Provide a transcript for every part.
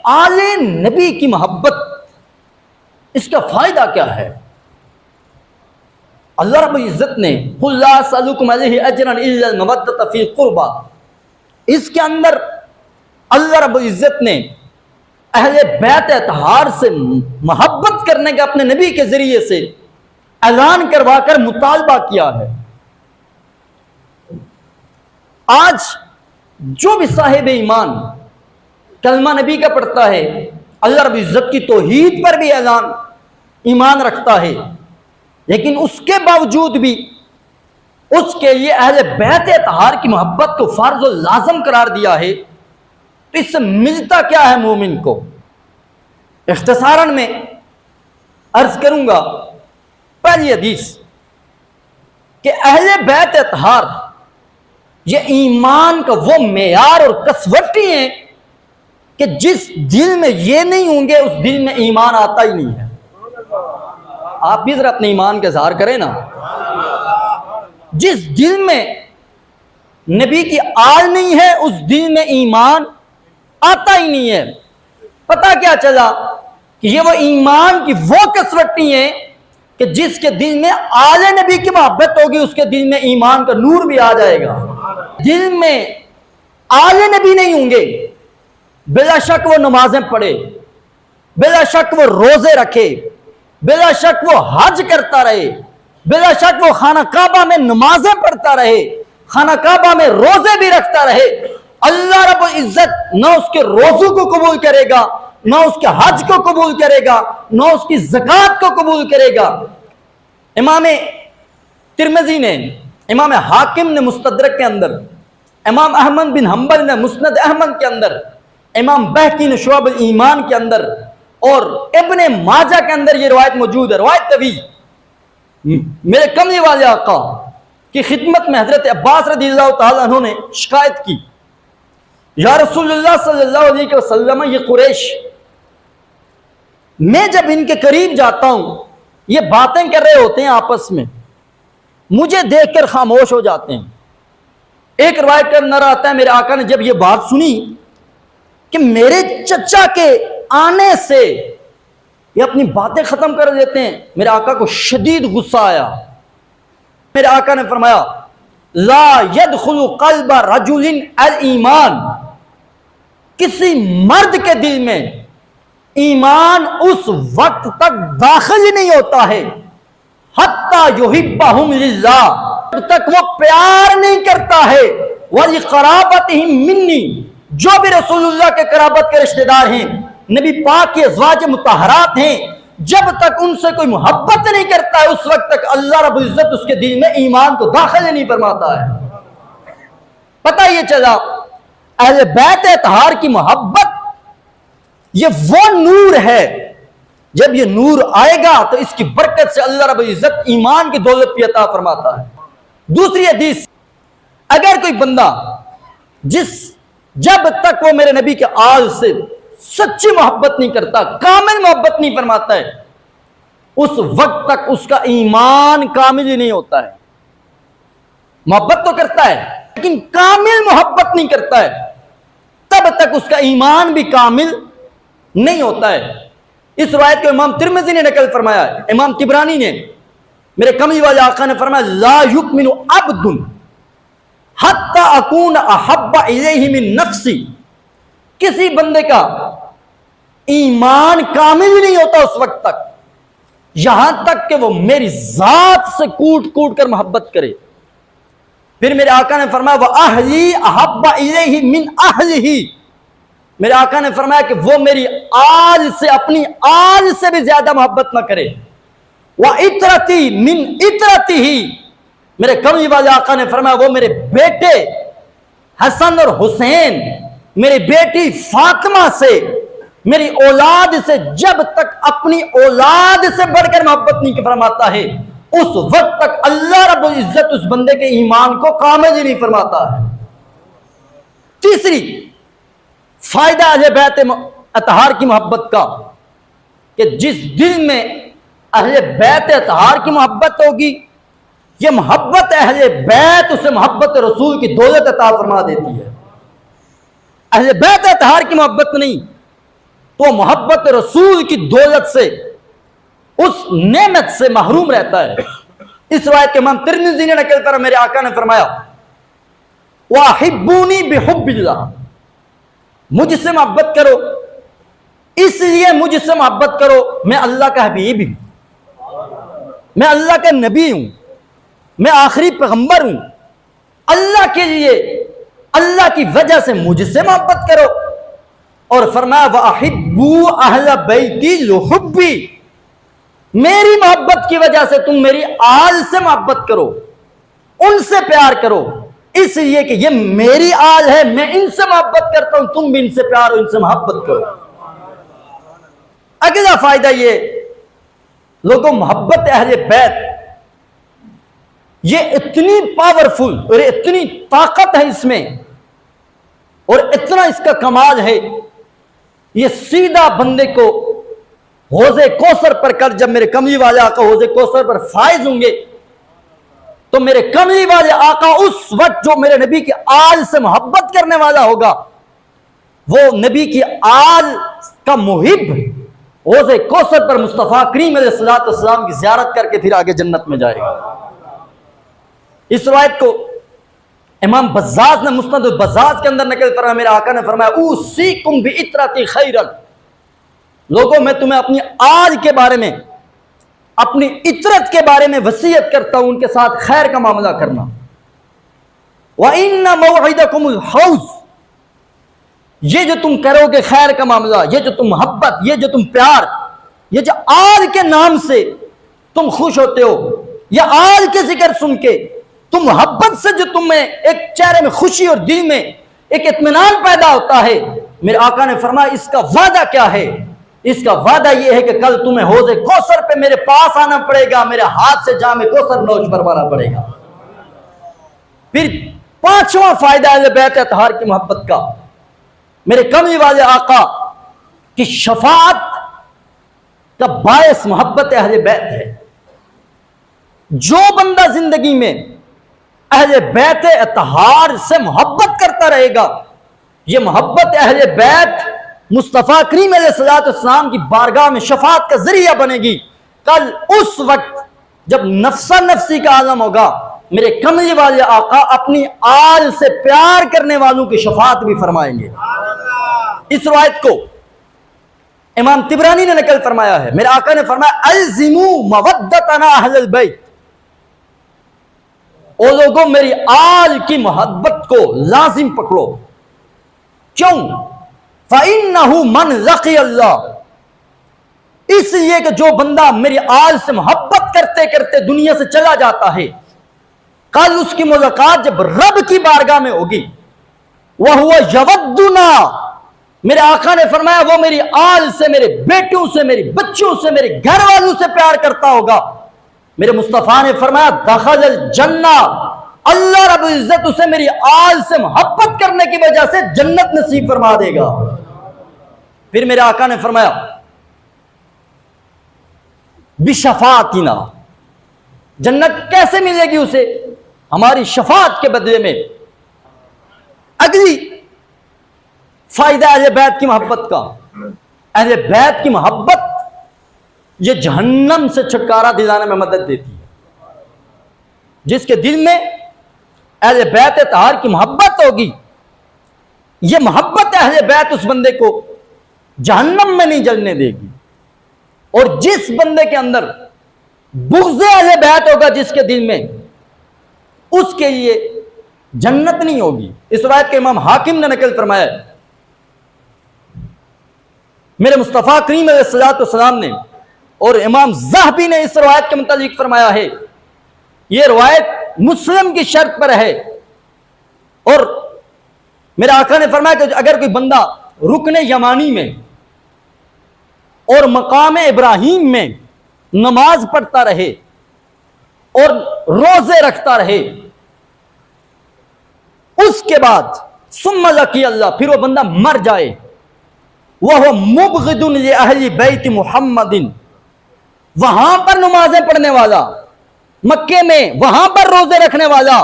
آل نبی کی محبت، اس کا فائدہ کیا ہے؟ اللہ رب العزت نے قُلْ لَا أَسْأَلُكُمْ عَلَيْهِ أَجْرًا إِلَّا الْمَوَدَّةَ فِي الْقُرْبَى، اس کے اندر اللہ رب العزت نے اہل بیت اطہار سے محبت کرنے کا اپنے نبی کے ذریعے سے اعلان کروا کر مطالبہ کیا ہے۔ آج جو بھی صاحب ایمان کلمہ نبی کا پڑھتا ہے، اللہ رب العزت کی توحید پر بھی اعلان ایمان رکھتا ہے، لیکن اس کے باوجود بھی اس کے لیے اہل بیت اطہار کی محبت کو فرض و لازم قرار دیا ہے، تو اس سے ملتا کیا ہے مومن کو؟ اختصاراً میں عرض کروں گا، پہلی حدیث کہ اہل بیت اطہار یہ ایمان کا وہ معیار اور کسوٹی ہیں کہ جس دل میں یہ نہیں ہوں گے اس دل میں ایمان آتا ہی نہیں ہے۔ آپ بھی ذرا اپنے ایمان کا اظہار کریں نا۔ جس دل میں نبی کی آل نہیں ہے اس دل میں ایمان آتا ہی نہیں ہے۔ پتہ کیا چلا کہ یہ وہ ایمان کی وہ کسوٹی ہیں کہ جس کے دل میں آل نبی کی محبت ہوگی اس کے دل میں ایمان کا نور بھی آ جائے گا۔ دل میں آل نبی نہیں ہوں گے، بلا شک وہ نمازیں پڑھے، بلا شک وہ روزے رکھے، بلا شک وہ حج کرتا رہے، بلا شک وہ خانہ کعبہ میں نمازیں پڑھتا رہے، خانہ کعبہ میں روزے بھی رکھتا رہے، اللہ رب العزت نہ اس کے روزوں کو قبول کرے گا، نہ اس کے حج کو قبول کرے گا، نہ اس کی زکوٰۃ کو قبول کرے گا۔ امام ترمذی نے، امام حاکم نے مستدرک کے اندر، امام احمد بن حنبل نے مسند احمد کے اندر، امام بہقی نے شعب الایمان کے اندر اور ابن ماجہ کے اندر یہ روایت موجود ہے۔ روایت طویل، میرے کملی والے آقا کی خدمت میں حضرت عباس رضی اللہ تعالیٰ عنہ نے شکایت کی، یا رسول اللہ صلی اللہ علیہ وسلم، یہ قریش میں جب ان کے قریب جاتا ہوں یہ باتیں کر رہے ہوتے ہیں آپس میں، مجھے دیکھ کر خاموش ہو جاتے ہیں۔ ایک روایت کا اندر آتا ہے میرے آقا نے جب یہ بات سنی کہ میرے چچا کے آنے سے یہ اپنی باتیں ختم کر دیتے ہیں، میرے آقا کو شدید غصہ آیا۔ میرے آقا نے فرمایا لا يدخل قلب رجل الایمان، کسی مرد کے دل میں ایمان اس وقت تک داخل ہی نہیں ہوتا ہے حتی یحبہم للہ، جب تک وہ پیار نہیں کرتا ہے وَلِقَرَابَتِهِم مِّنِّي، جو بھی رسول اللہ کے قرابت کے رشتہ دار ہیں، نبی پاک کے ازواج مطہرات ہیں، جب تک ان سے کوئی محبت نہیں کرتا ہے اس وقت تک اللہ رب العزت اس کے دل میں ایمان کو داخل نہیں فرماتا ہے۔ پتہ یہ چلا اہل بیت اطہار کی محبت یہ وہ نور ہے، جب یہ نور آئے گا تو اس کی برکت سے اللہ رب العزت ایمان کی دولت بھی عطا فرماتا ہے۔ دوسری حدیث، اگر کوئی بندہ جب تک وہ میرے نبی کے آل سے سچی محبت نہیں کرتا، کامل محبت نہیں فرماتا ہے، اس وقت تک اس کا ایمان کامل ہی نہیں ہوتا ہے۔ محبت تو کرتا ہے لیکن کامل محبت نہیں کرتا ہے، تب تک اس کا ایمان بھی کامل نہیں ہوتا ہے۔ اس روایت کو امام ترمذی نے نقل فرمایا ہے، امام طبرانی نے، میرے کملی والے آقا نے فرمایا لا یؤمن عبد حتی اکون احب الیہ من نفسی، کسی بندے کا ایمان کامل ہی نہیں ہوتا اس وقت تک یہاں تک کہ وہ میری ذات سے کوٹ کوٹ کر محبت کرے۔ پھر میرے آقا نے فرمایا وَأَهْلِي أَحَبَّ إِلَيْهِ مِنْ أَهْلِهِ، میرے آقا نے فرمایا کہ وہ میری آل سے، اپنی آل سے بھی زیادہ محبت نہ کرے۔ وَإِتْرَتِي مِنْ إِتْرَتِهِ، میرے کملی والے آقا نے فرمایا وہ میرے بیٹے حسن اور حسین، میری بیٹی فاطمہ سے، میری اولاد سے جب تک اپنی اولاد سے بڑھ کر محبت نہیں فرماتا ہے اس وقت تک اللہ رب العزت اس بندے کے ایمان کو کامل ہی نہیں فرماتا ہے۔ تیسری فائدہ اہل بیت اطہار کی محبت کا کہ جس دل میں اہل بیت اطہار کی محبت ہوگی یہ محبت اہل بیت اسے محبت رسول کی دولت عطا فرما دیتی ہے۔ اہل بیت اطہار کی محبت نہیں، تو محبت رسول کی دولت سے اس نعمت سے محروم رہتا ہے. اس روایت کے امام ترمذی نے نقل کرا میرے آقا نے فرمایا وَأَحِبُّونِي بِحُبِّ اللَّهِ، مجھ سے محبت کرو اس لیے مجھ سے محبت کرو میں اللہ کا حبیب ہوں، میں اللہ کا نبی ہوں، میں آخری پیغمبر ہوں. اللہ کے لیے اللہ کی وجہ سے مجھ سے محبت کرو. اور فرمایا وَأَحِبُّوا أَهْلَ بَيْتِي لِحُبِّي، میری محبت کی وجہ سے تم میری آل سے محبت کرو، ان سے پیار کرو، اس لیے کہ یہ میری آل ہے، میں ان سے محبت کرتا ہوں، تم بھی ان سے پیار ہو، ان سے محبت کرو. اگلا فائدہ یہ لوگوں، محبت اہل بیت یہ اتنی پاورفل اور اتنی طاقت ہے اس میں، اور اتنا اس کا کمال ہے، یہ سیدھا بندے کو حوض کوثر پر کر، جب میرے کملی والے آقا حوض کوثر پر فائز ہوں گے تو میرے کملی والے آقا اس وقت جو میرے نبی کی آل سے محبت کرنے والا ہوگا، وہ نبی کی آل کا محب حوض کوثر پر مصطفیٰ کریم علیہ السلام کی زیارت کر کے پھر آگے جنت میں جائے گا. اس روایت کو امام بزاز نے مسند البزاز کے اندر نقل فرمایا میرے آقا نے فرمایا اوصیکم بعطرتی خیرا، لوگوں میں تمہیں اپنی آل کے بارے میں، اپنی عطرت کے بارے میں وصیت کرتا ہوں، ان کے ساتھ خیر کا معاملہ کرنا. وَإِنَّ مَوْعِدَكُمُ الْحَوْض، یہ جو تم کرو گے خیر کا معاملہ، یہ جو تم محبت، یہ جو تم پیار، یہ جو آل کے نام سے تم خوش ہوتے ہو، یا آل کے ذکر سن کے تم محبت سے جو تمہیں ایک چہرے میں خوشی اور دل میں ایک اطمینان پیدا ہوتا ہے، میرے آقا نے فرمایا اس کا وعدہ کیا ہے؟ اس کا وعدہ یہ ہے کہ کل تمہیں حوض کوثر پہ میرے پاس آنا پڑے گا، میرے ہاتھ سے جام کوثر نوش فرمانا پڑے گا. پھر پانچواں فائدہ اہل بیت اطہار کی محبت کا، میرے کملی والے آقا کی شفاعت کا باعث محبت اہل بیت ہے. جو بندہ زندگی میں اہل بیت اطہار سے محبت کرتا رہے گا، یہ محبت اہل بیت مصطفیٰ کریم علیہ السلام کی بارگاہ میں شفاعت کا ذریعہ بنے گی. کل اس وقت جب نفسا نفسی کا عالم ہوگا، میرے کملی والے آقا اپنی آل سے پیار کرنے والوں کی شفاعت بھی فرمائیں گے. اس روایت کو امام طبرانی نے نقل فرمایا ہے، میرے آقا نے فرمایا الزموا مودتنا اہل البیت، او لوگوں میری آل کی محبت کو لازم پکڑو. کیوں؟ فَإِنَّهُ مَنْ لَقِيَ اللَّهُ، اس لیے کہ جو بندہ میری آل سے محبت کرتے کرتے دنیا سے چلا جاتا ہے، کل اس کی ملاقات جب رب کی بارگاہ میں ہوگی، وَهُوَ يَوَدُّنَا، میرے آقا نے فرمایا وہ میری آل سے، میرے بیٹوں سے، میری بچوں سے، میرے گھر والوں سے پیار کرتا ہوگا. میرے مصطفیٰ نے فرمایا دخل الجنہ، اللہ رب العزت اسے میری آل سے محبت کرنے کی وجہ سے جنت نصیب فرما دے گا. پھر میرے آقا نے فرمایا بشفاعتنا، جنت کیسے ملے گی اسے؟ ہماری شفاعت کے بدلے میں. اگلی فائدہ اہل بیت کی محبت کا، اہل بیت کی محبت یہ جہنم سے چھٹکارا دلانے میں مدد دیتی ہے. جس کے دل میں اہل بیت اطہار کی محبت ہوگی، یہ محبت اہل بیت اس بندے کو جہنم میں نہیں جلنے دے گی. اور جس بندے کے اندر بغض اہل بیت ہوگا جس کے دل میں، اس کے لیے جنت نہیں ہوگی. اس روایت کے امام حاکم نے نقل فرمایا ہے، میرے مصطفیٰ کریم علیہ السلام نے اور امام ذہبی نے اس روایت کے متعلق فرمایا ہے، یہ روایت مسلم کی شرط پر ہے. اور میرے آقا نے فرمایا کہ اگر کوئی بندہ رکن یمانی میں اور مقام ابراہیم میں نماز پڑھتا رہے اور روزے رکھتا رہے، اس کے بعد ثم لقی اللہ، پھر وہ بندہ مر جائے، وہ مبغض لأہل بیت محمد، وہاں پر نمازیں پڑھنے والا، مکے میں وہاں پر روزے رکھنے والا،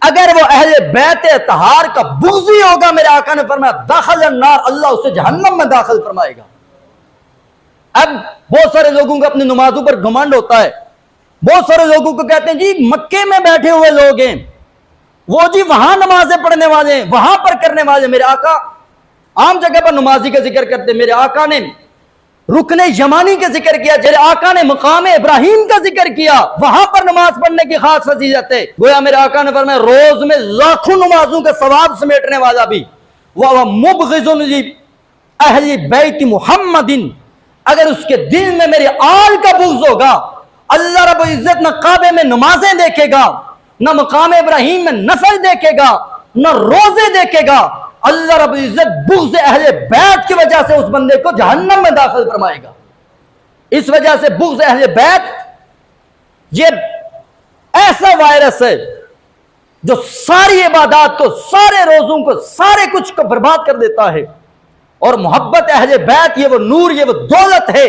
اگر وہ اہل بیت اطہار کا بغضی ہوگا، میرے آقا نے فرمایا داخل النار، اللہ اسے جہنم میں داخل فرمائے گا. اب بہت سارے لوگوں کو اپنی نمازوں پر گھمنڈ ہوتا ہے، بہت سارے لوگوں کو کہتے ہیں جی مکے میں بیٹھے ہوئے لوگ ہیں وہ جی وہاں نمازیں پڑھنے والے ہیں، وہاں پر کرنے والے۔ میرے آقا عام جگہ پر نمازی کا ذکر کرتے، میرے آقا نے رکن یمانی کا ذکر کیا، میرے آقا نے مقام ابراہیم کا ذکر کیا، وہاں پر نماز پڑھنے کی خاص فضیلت ہے۔ گویا میرے آقا نے فرمایا روز میں لاکھوں نمازوں کا ثواب سمیٹنے والا بھی وہ مبغض اہل بیت محمد، اگر اس کے دل میں میرے آل کا بغض ہوگا، اللہ رب العزت نہ کعبے میں نمازیں دیکھے گا، نہ مقام ابراہیم میں نفل دیکھے گا، نہ روزے دیکھے گا، اللہ رب العزت بغض اہل بیت کی وجہ سے اس بندے کو جہنم میں داخل فرمائے گا۔ اس وجہ سے بغض اہل بیت یہ ایسا وائرس ہے جو ساری عبادات کو، سارے روزوں کو، سارے کچھ کو برباد کر دیتا ہے۔ اور محبت اہل بیت یہ وہ نور، یہ وہ دولت ہے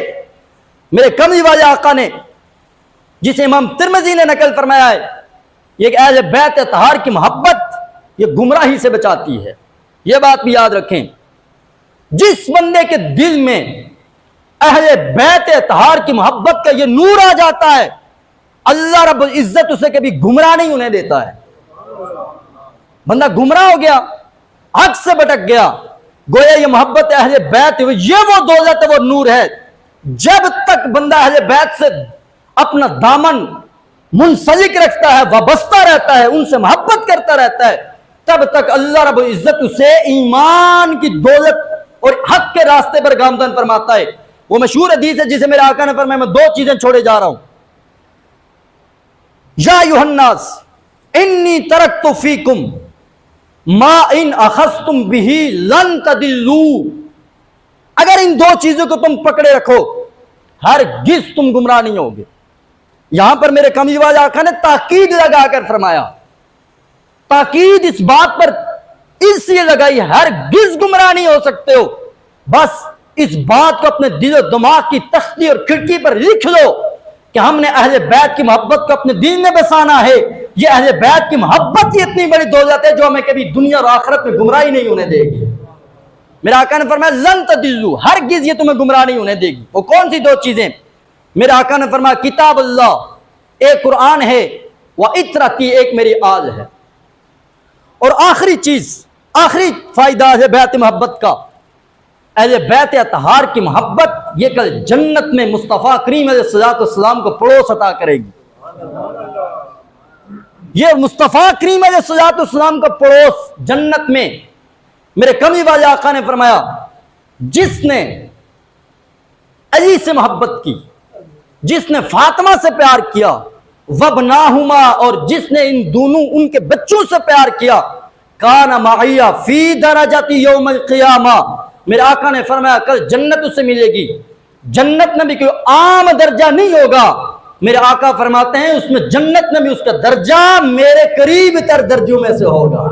میرے کملی والے آقا نے، جسے امام ترمذی نے نقل فرمایا ہے، یہ کہ اہل بیت اطہار کی محبت یہ گمراہی سے بچاتی ہے۔ یہ بات بھی یاد رکھیں، جس بندے کے دل میں اہل بیت اطہار کی محبت کا یہ نور آ جاتا ہے، اللہ رب العزت اسے کبھی گمراہ نہیں ہونے دیتا ہے۔ بندہ گمراہ ہو گیا، حق سے بھٹک گیا، گویا یہ محبت اہل بیت یہ وہ دولت ہے، وہ نور ہے۔ جب تک بندہ اہل بیت سے اپنا دامن منسلک رکھتا ہے، وابستہ رہتا ہے، ان سے محبت کرتا رہتا ہے، تب تک اللہ رب العزت اسے ایمان کی دولت اور حق کے راستے پر گامزن فرماتا ہے۔ وہ مشہور حدیث ہے جسے میرے آقا نے فرمایا میں دو چیزیں چھوڑے جا رہا ہوں، یا ایھا الناس انی ترکت فیکم ما ان اخذتم بہ لن تضلوا، اگر ان دو چیزوں کو تم پکڑے رکھو ہرگز تم گمراہ نہیں ہوگے۔ یہاں پر میرے کملی والے آقا نے تاکید لگا کر فرمایا، تاکید اس بات پر اس لیے لگائی ہرگز گمراہ نہیں ہو سکتے ہو، بس اس بات کو اپنے دل و دماغ کی تختی اور کھڑکی پر لکھ لو کہ ہم نے اہل بیت کی محبت کو اپنے دل میں بسانا ہے۔ یہ اہل بیت کی محبت ہی اتنی بڑی دولت ہے جو ہمیں کبھی دنیا اور آخرت میں گمراہی نہیں ہونے دے گی۔ میرے آقا نے فرمایا لن تضلوا، ہرگز یہ تمہیں گمراہ نہیں ہونے دے گی۔ وہ کون سی دو چیزیں؟ میرے آقا نے فرمایا کتاب اللہ، ایک قرآن ہے، وعطرتی، ایک میری آل ہے۔ اور آخری چیز، آخری فائدہ ہے بیت محبت کا، اہل بیت اطہار کی محبت یہ کل جنت میں مصطفیٰ کریم علیہ الصلوۃ والسلام کو پڑوس عطا کرے گی۔ یہ مصطفیٰ کریم علیہ الصلوۃ والسلام کا پڑوس جنت میں، میرے کملی والے آقا نے فرمایا جس نے علی سے محبت کی، جس نے فاطمہ سے پیار کیا، وابناہما، اور جس نے ان دونوں ان کے بچوں سے پیار کیا، کان معی فی درجۃ یوم القیامہ، میرے آقا نے فرمایا کل جنت اس سے ملے گی۔ جنت میں بھی کوئی عام درجہ نہیں ہوگا، میرے آقا فرماتے ہیں اس میں جنت میں بھی اس کا درجہ میرے قریب تر درجوں میں سے ہوگا۔